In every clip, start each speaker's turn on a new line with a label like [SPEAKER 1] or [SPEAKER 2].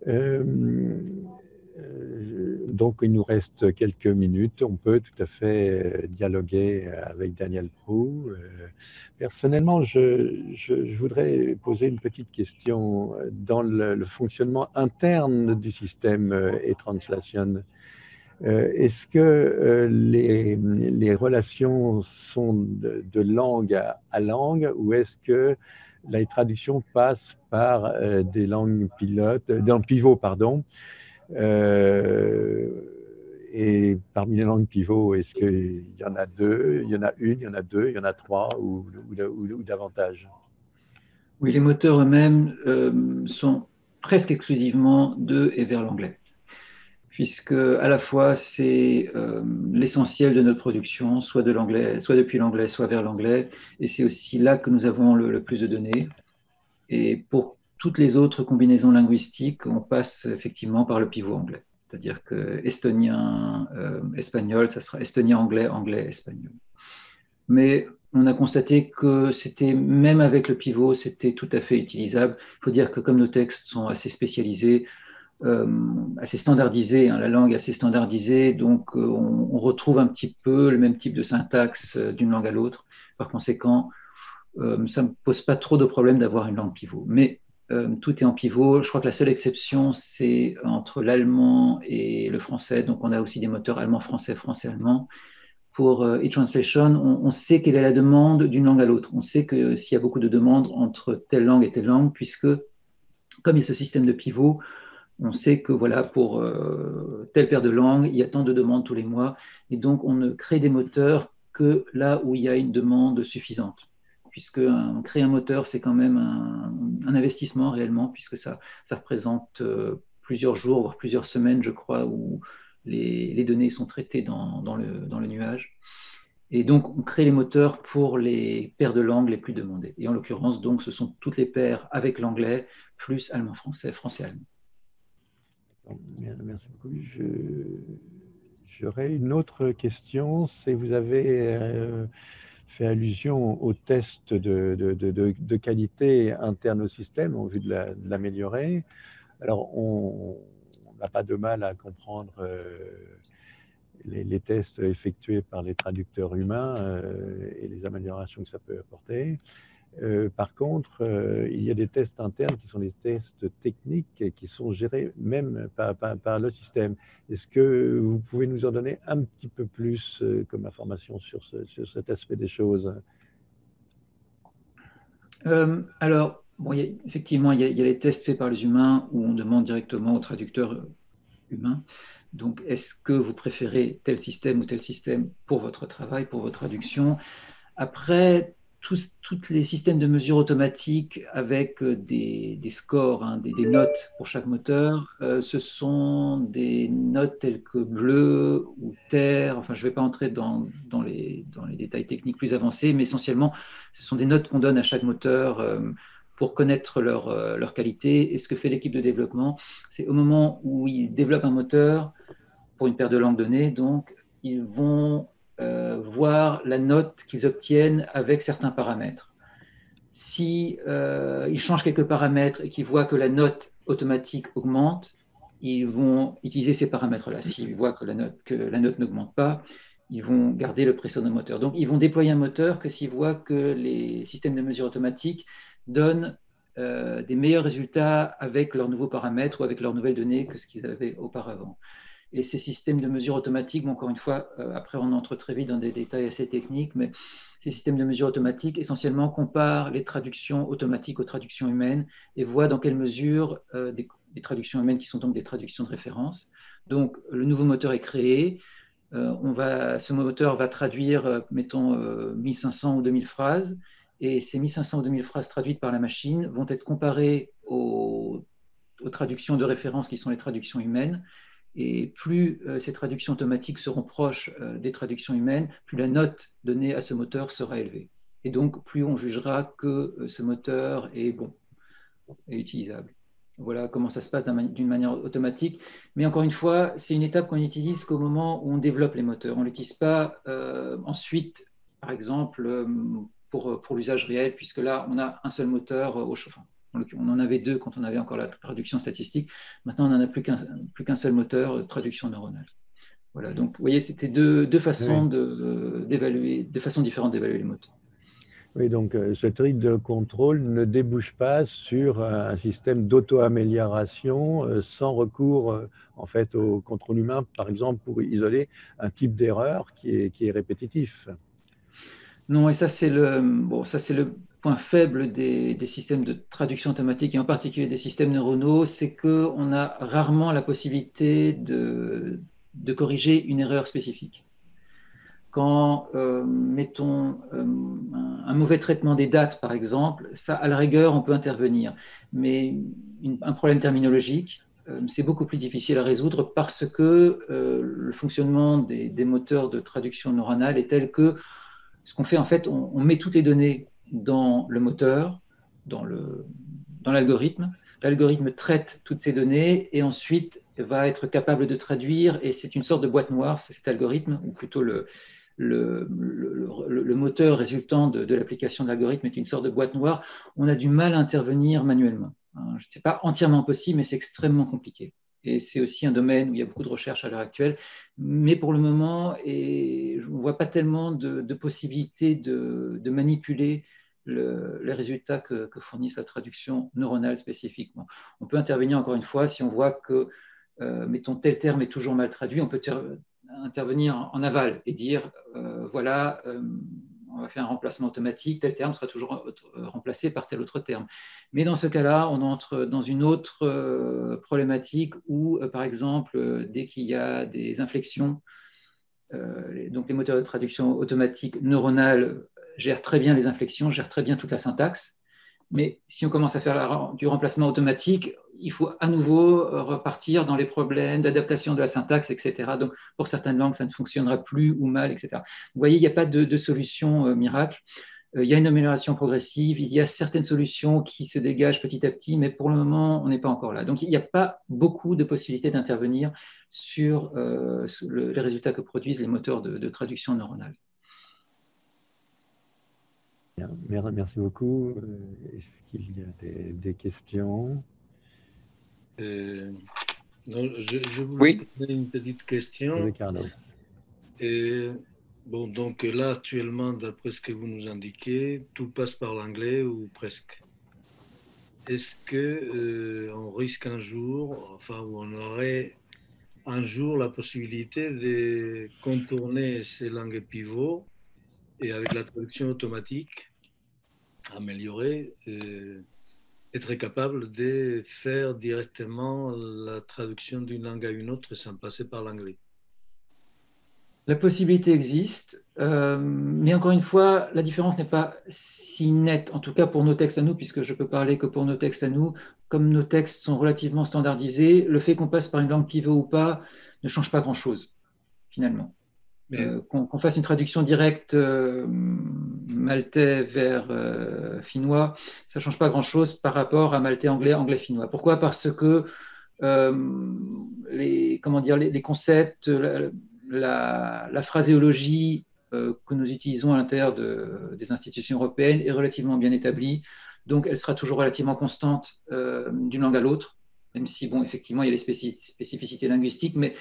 [SPEAKER 1] Euh, donc, il nous reste quelques minutes. On peut tout à fait dialoguer avec Daniel Prou. Personnellement, je voudrais poser une petite question dans le fonctionnement interne du système e-translation. Est-ce que les relations sont de langue à langue ou est-ce que la traduction passe par des langues pilotes, d'un pivot, pardon, euh, et parmi les langues pivots, est-ce qu'il y en a deux, il y en a une, il y en a deux, il y en a trois ou davantage?
[SPEAKER 2] Oui, les moteurs eux-mêmes sont presque exclusivement de et vers l'anglais, puisque à la fois c'est l'essentiel de notre production, soit de l'anglais, soit depuis l'anglais, soit vers l'anglais, et c'est aussi là que nous avons le plus de données. Et pour toutes les autres combinaisons linguistiques, on passe effectivement par le pivot anglais. C'est-à-dire que estonien, espagnol, ça sera estonien, anglais, anglais, espagnol. Mais on a constaté que c'était, même avec le pivot, c'était tout à fait utilisable. Il faut dire que comme nos textes sont assez spécialisés, assez standardisés, hein, la langue est assez standardisée, donc on retrouve un petit peu le même type de syntaxe d'une langue à l'autre. Par conséquent, ça ne me pose pas trop de problème d'avoir une langue pivot. Mais tout est en pivot. Je crois que la seule exception, c'est entre l'allemand et le français. Donc, on a aussi des moteurs allemand-français, français-allemand. Pour e-translation, on sait quelle est la demande d'une langue à l'autre. On sait que s'il y a beaucoup de demandes entre telle langue et telle langue, puisque comme il y a ce système de pivot, on sait que voilà, pour telle paire de langues, il y a tant de demandes tous les mois. Et donc, on ne crée des moteurs que là où il y a une demande suffisante. Puisque créer un moteur, c'est quand même un investissement réellement, puisque ça représente plusieurs jours, voire plusieurs semaines, je crois, où les données sont traitées dans le nuage. Et donc, on crée les moteurs pour les paires de langues les plus demandées. Et en l'occurrence, donc, ce sont toutes les paires avec l'anglais, plus allemand-français, français-allemand.
[SPEAKER 1] Merci beaucoup. J'aurais une autre question. C'est vous avez fait allusion aux tests de qualité interne au système en vue de l'améliorer. Alors, on n'a pas de mal à comprendre les tests effectués par les traducteurs humains et les améliorations que ça peut apporter. Par contre, il y a des tests internes qui sont des tests techniques et qui sont gérés même par le système. Est-ce que vous pouvez nous en donner un petit peu plus comme information sur cet aspect des choses?
[SPEAKER 2] Alors, bon, effectivement, il y a les tests faits par les humains où on demande directement au traducteur humain. Donc, est-ce que vous préférez tel système ou tel système pour votre travail, pour votre traduction? Après, tous les systèmes de mesure automatique avec des scores, hein, des notes pour chaque moteur, ce sont des notes telles que bleu ou terre. Enfin, je ne vais pas entrer dans les détails techniques plus avancés, mais essentiellement, ce sont des notes qu'on donne à chaque moteur pour connaître leur qualité. Et ce que fait l'équipe de développement, c'est au moment où ils développent un moteur pour une paire de langues données, donc ils vont voir la note qu'ils obtiennent avec certains paramètres. Si ils changent quelques paramètres et qu'ils voient que la note automatique augmente, ils vont utiliser ces paramètres-là. S'ils voient que la note n'augmente pas, ils vont garder le précédent moteur. Donc, ils vont déployer un moteur que s'ils voient que les systèmes de mesure automatique donnent des meilleurs résultats avec leurs nouveaux paramètres ou avec leurs nouvelles données que ce qu'ils avaient auparavant. Et ces systèmes de mesure automatique, bon, encore une fois, après on entre très vite dans des détails assez techniques, mais ces systèmes de mesure automatique essentiellement comparent les traductions automatiques aux traductions humaines et voient dans quelle mesure des traductions humaines qui sont donc des traductions de référence. Donc le nouveau moteur est créé, ce moteur va traduire, mettons, 1500 ou 2000 phrases, et ces 1500 ou 2000 phrases traduites par la machine vont être comparées aux traductions de référence qui sont les traductions humaines. Et plus ces traductions automatiques seront proches des traductions humaines, plus la note donnée à ce moteur sera élevée. Et donc, plus on jugera que ce moteur est bon, est utilisable. Voilà comment ça se passe d'une manière automatique. Mais encore une fois, c'est une étape qu'on utilise qu'au moment où on développe les moteurs. On ne l'utilise pas ensuite, par exemple, pour l'usage réel, puisque là, on a un seul moteur au chauffant. On en avait deux quand on avait encore la traduction statistique. Maintenant, on n'en a plus qu'un seul moteur, traduction neuronale. Voilà, donc vous voyez, c'était deux façons d'évaluer, deux façons différentes d'évaluer les moteurs.
[SPEAKER 1] Oui, donc ce trick de contrôle ne débouche pas sur un système d'auto-amélioration sans recours en fait au contrôle humain, par exemple, pour isoler un type d'erreur qui est répétitif.
[SPEAKER 2] Non, et ça c'est le point faible des systèmes de traduction automatique et en particulier des systèmes neuronaux, c'est qu'on a rarement la possibilité de corriger une erreur spécifique. Quand, mettons, un mauvais traitement des dates, par exemple, ça, à la rigueur, on peut intervenir. Mais un problème terminologique, c'est beaucoup plus difficile à résoudre parce que le fonctionnement des moteurs de traduction neuronale est tel que ce qu'on fait, en fait, on met toutes les données dans le moteur, dans l'algorithme. L'algorithme traite toutes ces données et ensuite va être capable de traduire, et c'est une sorte de boîte noire, c'est cet algorithme, ou plutôt le moteur résultant de l'application de l'algorithme est une sorte de boîte noire. On a du mal à intervenir manuellement. Ce n'est pas entièrement possible, mais c'est extrêmement compliqué. Et c'est aussi un domaine où il y a beaucoup de recherches à l'heure actuelle. Mais pour le moment, je ne vois pas tellement de possibilités de manipuler les résultats que fournisse la traduction neuronale spécifiquement. On peut intervenir encore une fois si on voit que, mettons, tel terme est toujours mal traduit, on peut intervenir en aval et dire voilà, on va faire un remplacement automatique, tel terme sera toujours remplacé par tel autre terme. Mais dans ce cas-là, on entre dans une autre problématique où, par exemple, dès qu'il y a des inflexions, donc les moteurs de traduction automatique neuronale gèrent très bien les inflexions, gèrent très bien toute la syntaxe. Mais si on commence à faire du remplacement automatique, il faut à nouveau repartir dans les problèmes d'adaptation de la syntaxe, etc. Donc, pour certaines langues, ça ne fonctionnera plus ou mal, etc. Vous voyez, il n'y a pas de solution miracle. Il y a une amélioration progressive, il y a certaines solutions qui se dégagent petit à petit, mais pour le moment, on n'est pas encore là. Donc, il n'y a pas beaucoup de possibilités d'intervenir sur les résultats que produisent les moteurs de traduction neuronale.
[SPEAKER 1] Merci beaucoup. Est-ce qu'il y a des questions?
[SPEAKER 3] Non, je voulais poser une petite question.
[SPEAKER 1] Carlos.
[SPEAKER 3] Bon, donc là, actuellement, d'après ce que vous nous indiquez, tout passe par l'anglais ou presque. Est-ce qu'on risque un jour, enfin, où on aurait un jour la possibilité de contourner ces langues pivots et avec la traduction automatique améliorée, être capable de faire directement la traduction d'une langue à une autre sans passer par l'anglais?
[SPEAKER 2] La possibilité existe, mais encore une fois, la différence n'est pas si nette, en tout cas pour nos textes à nous, puisque je peux parler que pour nos textes à nous. Comme nos textes sont relativement standardisés, le fait qu'on passe par une langue pivot ou pas ne change pas grand-chose, finalement. Qu'on fasse une traduction directe maltais vers finnois, ça ne change pas grand-chose par rapport à maltais-anglais, anglais-finnois. Pourquoi? Parce que les concepts, la phraséologie que nous utilisons à l'intérieur des institutions européennes est relativement bien établie, donc elle sera toujours relativement constante d'une langue à l'autre, même si, bon, effectivement, il y a les spécificités linguistiques, mais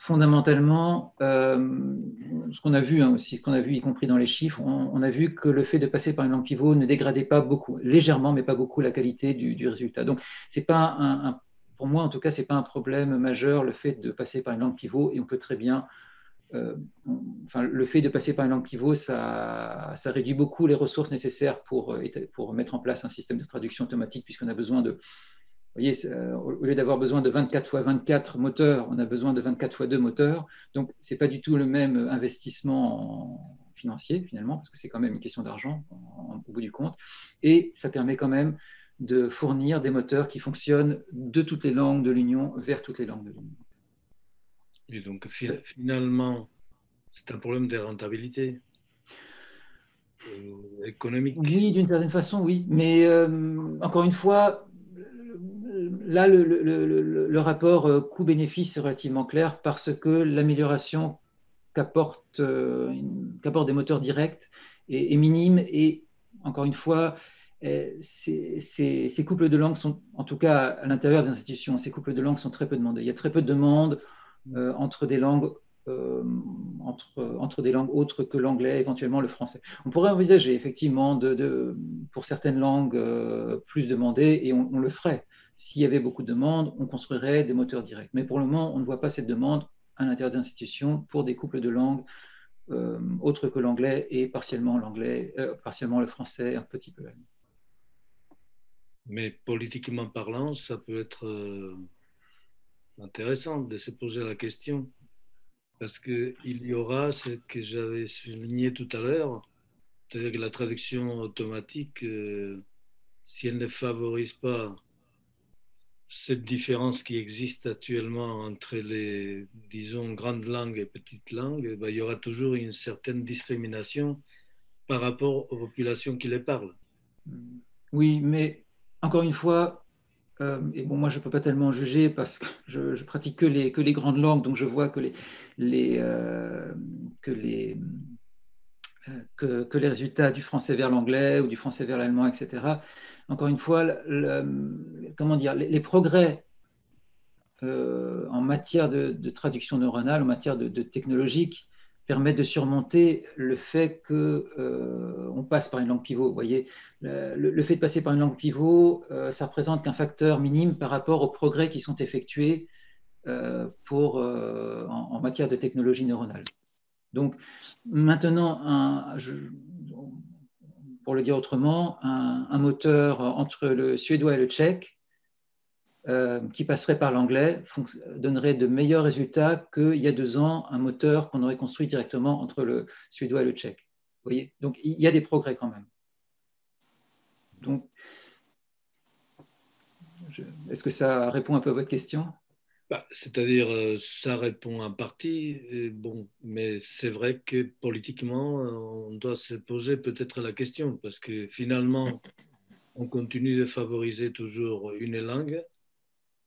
[SPEAKER 2] fondamentalement, ce qu'on a vu aussi, ce qu'on a vu y compris dans les chiffres, on a vu que le fait de passer par une langue pivot ne dégradait pas beaucoup, légèrement, mais pas beaucoup la qualité du résultat. Donc, c'est pas pour moi, en tout cas, ce n'est pas un problème majeur le fait de passer par une langue pivot, et on peut très bien le fait de passer par une langue pivot, ça réduit beaucoup les ressources nécessaires pour mettre en place un système de traduction automatique, puisqu'on a besoin de, vous voyez, au lieu d'avoir besoin de 24 x 24 moteurs, on a besoin de 24 x 2 moteurs. Donc, ce n'est pas du tout le même investissement financier, finalement, parce que c'est quand même une question d'argent au bout du compte. Et ça permet quand même de fournir des moteurs qui fonctionnent de toutes les langues de l'Union vers toutes les langues de l'Union.
[SPEAKER 3] Et donc, finalement, c'est un problème de rentabilité économique.
[SPEAKER 2] Oui, d'une certaine façon, oui. Mais encore une fois, là, le rapport coût-bénéfice est relativement clair parce que l'amélioration qu'apportent des moteurs directs est minime. Et encore une fois, ces couples de langues sont, en tout cas à l'intérieur des institutions, ces couples de langues sont très peu demandés. Il y a très peu de demandes entre des langues entre des langues autres que l'anglais, éventuellement le français. On pourrait envisager effectivement pour certaines langues plus demandées, et on le ferait. S'il y avait beaucoup de demandes, on construirait des moteurs directs. Mais pour le moment, on ne voit pas cette demande à l'intérieur des institutions pour des couples de langues autres que l'anglais et partiellement partiellement le français, un petit peu l'allemand.
[SPEAKER 3] Mais politiquement parlant, ça peut être intéressant de se poser la question. Parce qu'il y aura ce que j'avais souligné tout à l'heure, c'est-à-dire que la traduction automatique, si elle ne favorise pas cette différence qui existe actuellement entre les, disons, grandes langues et petites langues, ben, il y aura toujours une certaine discrimination par rapport aux populations qui les parlent.
[SPEAKER 2] Oui, mais encore une fois, et bon, moi je ne peux pas tellement juger parce que je pratique que les grandes langues, donc je vois les, que les, que les résultats du français vers l'anglais ou du français vers l'allemand, etc. Encore une fois, comment dire, les progrès en matière de traduction neuronale, en matière de technologique, permettent de surmonter le fait qu'on passe par une langue pivot. Vous voyez, le fait de passer par une langue pivot, ça représente qu'un facteur minime par rapport aux progrès qui sont effectués en matière de technologie neuronale. Donc maintenant, pour le dire autrement, un moteur entre le suédois et le tchèque qui passerait par l'anglais donnerait de meilleurs résultats qu'il y a 2 ans, un moteur qu'on aurait construit directement entre le suédois et le tchèque. Vous voyez, donc il y a des progrès quand même. Donc, est-ce que ça répond un peu à votre question?
[SPEAKER 3] Bah, c'est-à-dire, ça répond en partie, bon, mais c'est vrai que politiquement, on doit se poser peut-être la question, parce que finalement, on continue de favoriser toujours une langue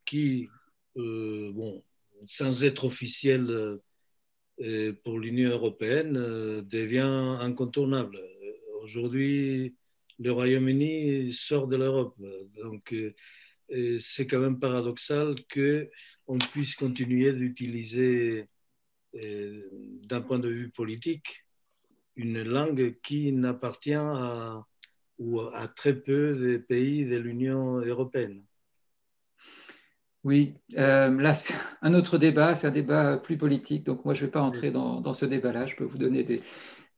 [SPEAKER 3] qui, bon, sans être officielle pour l'Union européenne, devient incontournable. Aujourd'hui, le Royaume-Uni sort de l'Europe, donc c'est quand même paradoxal qu'on puisse continuer d'utiliser, d'un point de vue politique, une langue qui n'appartient ou à très peu de pays de l'Union européenne.
[SPEAKER 2] Oui, là, c'est un autre débat, c'est un débat plus politique, donc moi, je ne vais pas entrer dans ce débat-là, je peux vous donner des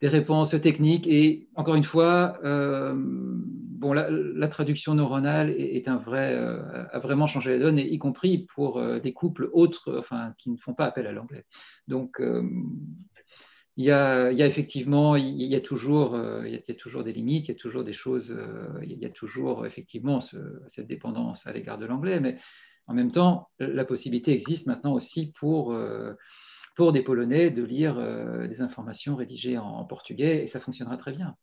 [SPEAKER 2] réponses techniques. Et encore une fois, bon, la traduction neuronale a vraiment changé la donne, y compris pour des couples autres, enfin, qui ne font pas appel à l'anglais. Donc, il y a effectivement, il y a toujours des limites, il y a toujours des choses, il y a toujours effectivement cette dépendance à l'égard de l'anglais, mais en même temps, la possibilité existe maintenant aussi pour des Polonais de lire des informations rédigées en portugais, et ça fonctionnera très bien.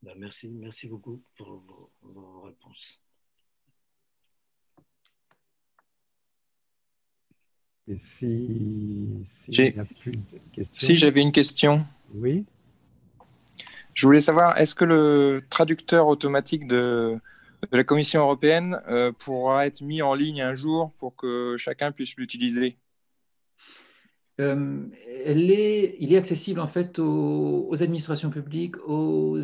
[SPEAKER 3] Ben, merci beaucoup pour vos réponses.
[SPEAKER 1] Et s'il n'y a plus de questions?
[SPEAKER 4] Si, j'avais une question.
[SPEAKER 1] Oui.
[SPEAKER 4] Je voulais savoir, est-ce que le traducteur automatique de la Commission européenne pourra être mis en ligne un jour pour que chacun puisse l'utiliser?
[SPEAKER 2] Il est accessible en fait aux administrations publiques, aux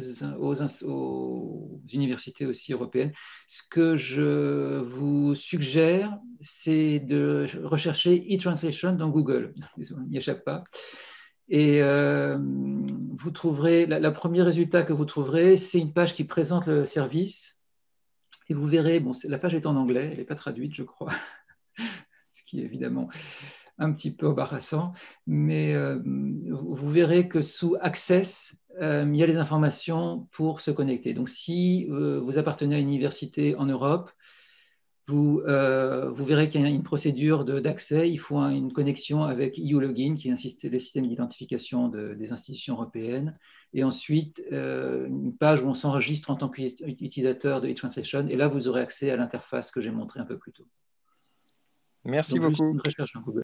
[SPEAKER 2] universités aussi européennes. Ce que je vous suggère, c'est de rechercher e-translation dans Google. On n'y échappe pas. Et vous trouverez, le premier résultat que vous trouverez, c'est une page qui présente le service. Et vous verrez, bon, la page est en anglais, elle n'est pas traduite, je crois, ce qui est évidemment un petit peu embarrassant, mais vous verrez que sous Access, il y a les informations pour se connecter. Donc, si vous appartenez à une université en Europe, vous verrez qu'il y a une procédure d'accès. Il faut une connexion avec EU-Login, qui est le système d'identification des institutions européennes, et ensuite une page où on s'enregistre en tant qu'utilisateur de e-translation, et là, vous aurez accès à l'interface que j'ai montrée un peu plus tôt.
[SPEAKER 4] Merci
[SPEAKER 2] Donc,
[SPEAKER 4] beaucoup.
[SPEAKER 2] juste une recherche en Google.